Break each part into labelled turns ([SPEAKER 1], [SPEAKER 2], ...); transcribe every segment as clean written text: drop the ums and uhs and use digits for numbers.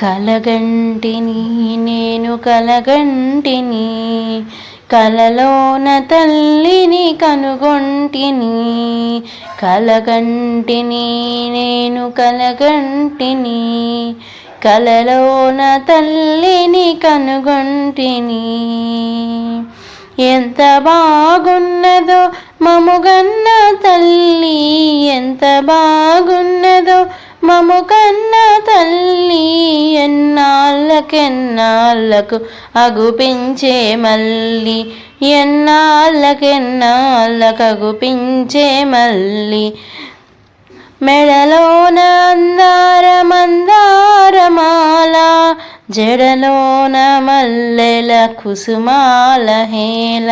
[SPEAKER 1] కలగంటిని నేను కలగంటిని కలలోన తల్లిని కనుగొంటిని కలగంటిని నేను కలగంటిని కలలోన తల్లిని కనుగొంటిని ఎంత బాగున్నదో మముగన్న తల్లి ఎంత బాగున్నదో మముకన్న తల్లి ఎన్నాళ్ళకెన్నాళ్ళకు అగుపించే మల్లి ఎన్నాళ్ళకెన్నాళ్ళకు అగుపించే మల్లి మెడలోన మందారమాల జడలోన మల్లెల కుసుమాల హేల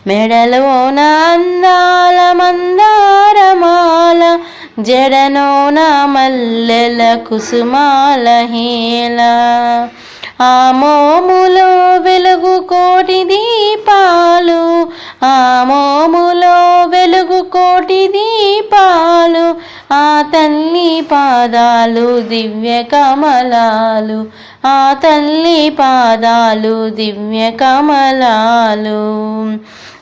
[SPEAKER 1] మెడలోన అందాల మందారమాల జడలోన మల్లెల కుసుమాల హేల ఆ మోములో వెలుగు కోటి దీపాలు ఆ మోములో వెలుగు కోటి దీపాలు ఆ తల్లి పాదాలు దివ్య కమలాలు ఆ తల్లి పాదాలు దివ్య కమలాలు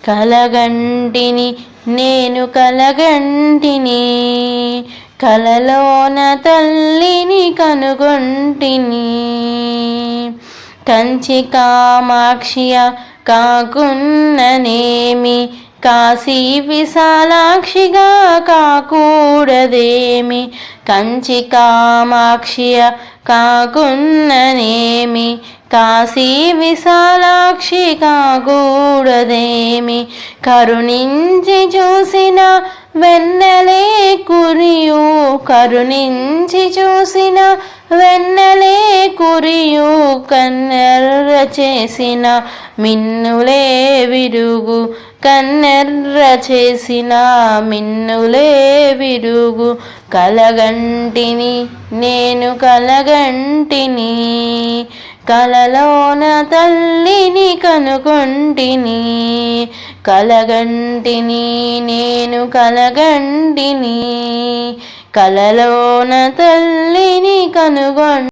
[SPEAKER 1] కలగంటిని నేను కలగంటిని కలలోన తల్లిని కనుగొంటిని కంచి కామాక్షియ కాకున్ననేమి కాశీ విశాలాక్షిగా కాకూడదేమి కంచి కామాక్షియ కాకున్ననేమి కాశీ విశాలాక్షి కాకూడదేమి కరుణించి చూసిన వెన్నెలే కురియు కరుణించి చూసిన వెన్నెలే కురియు కన్నెర్ర చేసిన మిన్నులే విరుగు కన్నెర్ర చేసిన మిన్నులే విరుగు కలగంటిని నేను కలగంటిని కలలోన తల్లిని కనుగొంటిని కలగంటిని నేను కలగంటిని కలలోన తల్లిని కనుగొంటిని